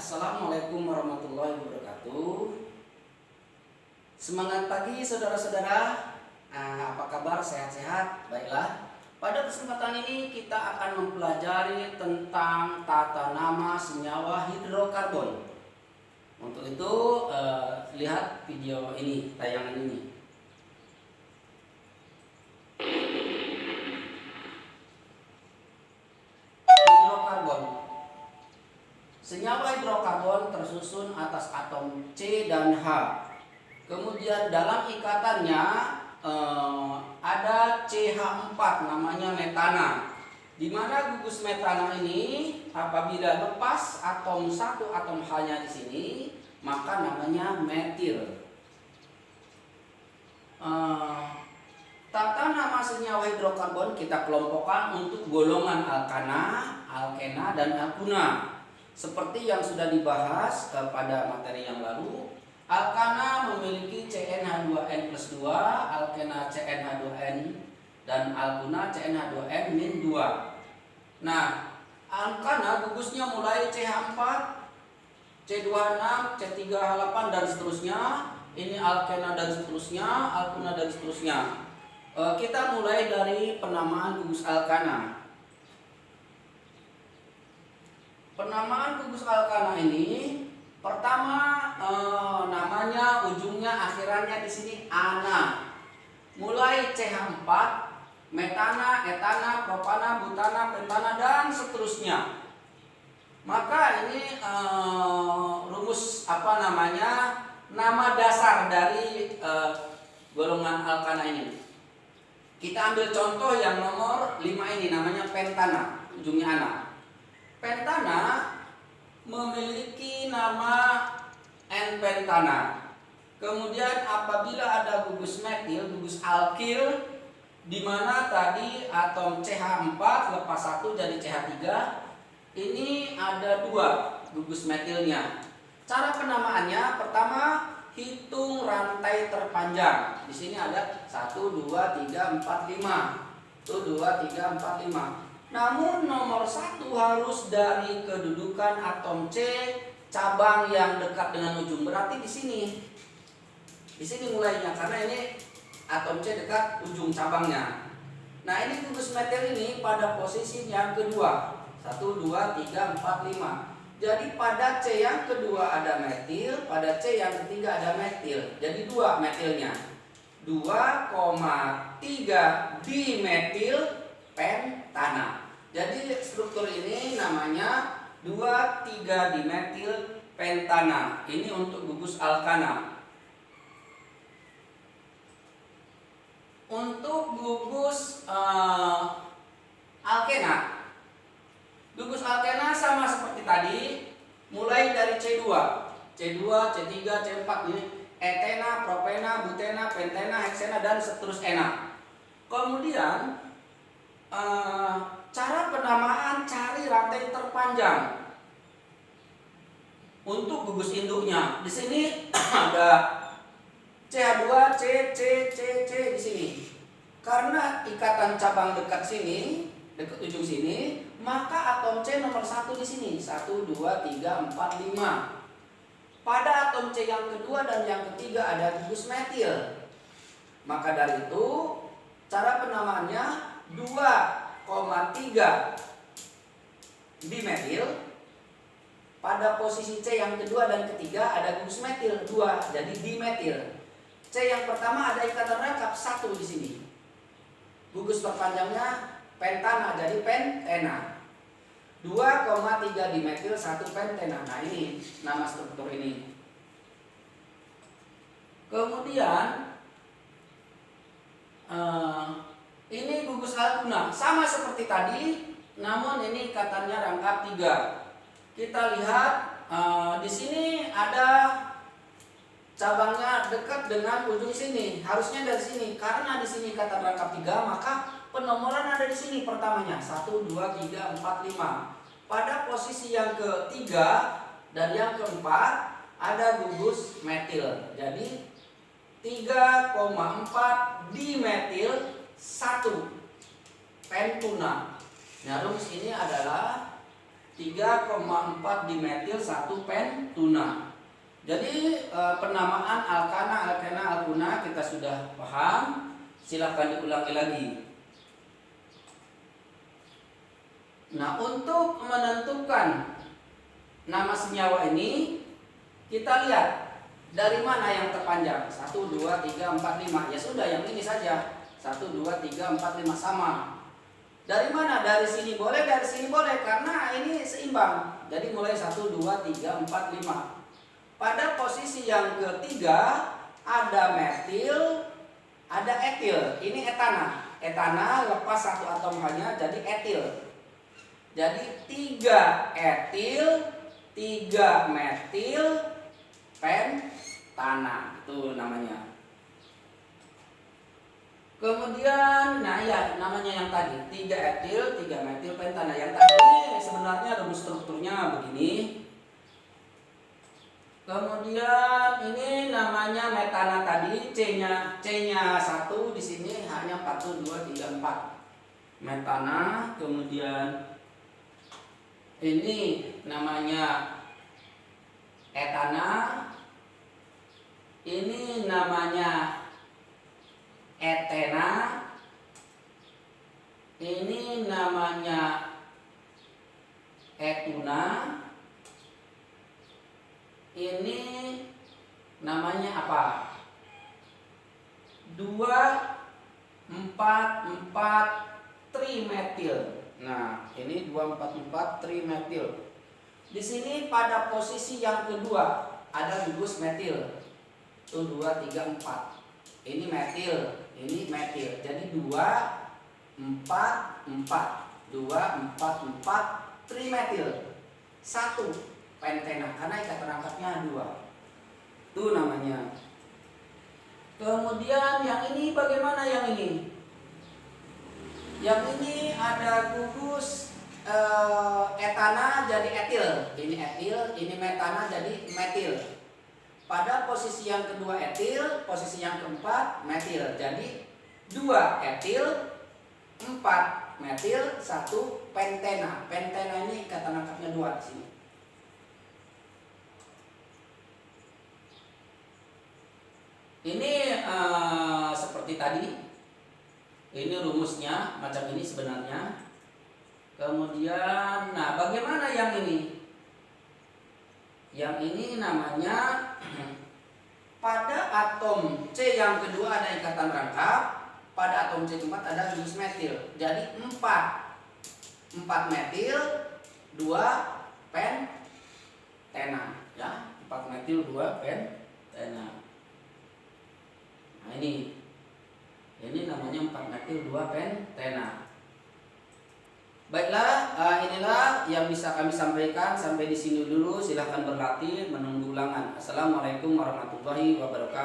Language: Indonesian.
Assalamualaikum warahmatullahi wabarakatuh. Semangat pagi saudara-saudara. Apa kabar? Sehat-sehat? Baiklah. Pada kesempatan ini kita akan mempelajari tentang tata nama senyawa hidrokarbon. Untuk itu lihat video ini, tayangan ini. Hidrokarbon. Senyawa hidrokarbon tersusun atas atom C dan H. Kemudian dalam ikatannya ada CH4 namanya metana. Di mana gugus metana ini apabila lepas atom satu atom H-nya di sini, maka namanya metil. Tata nama senyawa hidrokarbon kita kelompokkan untuk golongan alkana, alkena, dan alkuna. Seperti yang sudah dibahas pada materi yang lalu, alkana memiliki CnH2n+2, alkena CnH2n, dan alkuna CnH2n-2. Nah, alkana gugusnya mulai CH4, C26, C3H8, dan seterusnya. Ini alkena dan seterusnya, alkuna dan seterusnya. Kita mulai dari penamaan gugus alkana. Penamaan gugus alkana ini pertama namanya ujungnya akhirannya di sini ana. Mulai CH4, metana, etana, propana, butana, pentana, dan seterusnya. Maka ini rumus nama dasar dari golongan alkana ini. Kita ambil contoh yang nomor 5 ini, namanya pentana, ujungnya ana. Pentana memiliki nama N-pentana. Kemudian apabila ada gugus metil, gugus alkil, di mana tadi atom CH4 lepas 1 jadi CH3, ini ada 2 gugus metilnya. Cara penamaannya, pertama hitung rantai terpanjang. Di sini ada 1, 2, 3, 4, 5. 1, 2, 3, 4, 5. Namun nomor 1 harus dari kedudukan atom C cabang yang dekat dengan ujung. Berarti di sini. Di sini mulainya karena ini atom C dekat ujung cabangnya. Nah, ini gugus metil ini pada posisi yang kedua. 1, 2, 3, 4, 5. Jadi pada C yang kedua ada metil, pada C yang ketiga ada metil. Jadi 2 metilnya. 2,3 dimetil pentana. Jadi struktur ini namanya 2,3 dimetil pentana. Ini untuk gugus alkana. Untuk gugus alkena. Gugus alkena sama seperti tadi, mulai dari C2, C2, C3, C4 ini etena, propena, butena, pentena, heksena, dan seterusnya. Kemudian cara penamaan cari rantai terpanjang untuk gugus induknya. Di sini ada CH2, C di sini. Karena ikatan cabang dekat sini, dekat ujung sini, maka atom C nomor 1 di sini. 1, 2, 3, 4, 5. Pada atom C yang kedua dan yang ketiga ada gugus metil. Maka dari itu cara penamaannya 2,3 dimetil. Pada posisi C yang kedua dan ketiga ada gugus metil 2, jadi dimetil. C yang pertama ada ikatan rangkap 1 di sini. Gugus terpanjangnya pentana, jadi pentena. 2,3 dimetil 1 pentena. Nah, ini nama struktur ini. Kemudian ini gugus alkuna, sama seperti tadi, namun ini ikatannya rangkap 3. Kita lihat di sini ada cabangnya dekat dengan ujung sini. Harusnya dari sini, karena di sini ikatan rangkap 3, maka penomoran ada di sini pertamanya 1, 2, 3, 4, 5. Pada posisi yang ketiga dan yang keempat ada gugus metil. Jadi 3,4 dimetil 1 pentuna. Nah, rumus ini adalah 3,4 dimetil 1 pentuna. Jadi penamaan alkana, alkena, alkuna kita sudah paham. Silahkan diulangi lagi. Nah, untuk menentukan nama senyawa ini, kita lihat dari mana yang terpanjang. 1, 2, 3, 4, 5. Ya sudah, yang ini saja. 1, 2, 3, 4, 5 sama. Dari mana? Dari sini boleh, dari sini boleh, karena ini seimbang. Jadi mulai 1, 2, 3, 4, 5. Pada posisi yang ketiga ada metil, ada etil. Ini etana. Etana lepas satu atom H-nya jadi etil. Jadi 3 etil, 3 metil, pentana. Itu namanya. Kemudian, nah ya namanya yang tadi 3 etil, 3 metil, pentana. Yang tadi ini sebenarnya rumus strukturnya begini. Kemudian ini namanya metana tadi, C-nya 1 di sini hanya 1, 2, 3, 4. Metana, kemudian ini namanya etana, ini namanya etena, ini namanya etuna, ini namanya apa? 2, 4, 4 trimetil. Nah, ini 2, 4, 4 trimetil. Di sini pada posisi yang kedua ada gugus metil. Itu 2, 3, 4. Ini metil, ini metil. Jadi 2, 4, 4. 2, 4, 4 trimetil. 1 pentena karena ikatan rangkapnya 2. Itu namanya. Kemudian yang ini bagaimana yang ini? Yang ini ada gugus etana jadi etil. Ini etil, ini metana jadi metil. Pada posisi yang kedua etil, posisi yang keempat metil. Jadi 2 etil, 4 metil, 1 pentena. Pentena ini ikatan rangkapnya 2 di sini. Ini seperti tadi. Ini rumusnya macam ini sebenarnya. Kemudian, nah bagaimana yang ini? Yang ini namanya pada atom C yang kedua ada ikatan rangkap, pada atom C keempat ada gugus metil. Jadi 4 metil, 2 pentena, ya 4 metil 2 pentena. Nah ini namanya 4 metil 2 pentena. Baiklah, inilah yang bisa kami sampaikan. Sampai di sini dulu. Silahkan berlatih, menunggu ulangan. Assalamualaikum warahmatullahi wabarakatuh.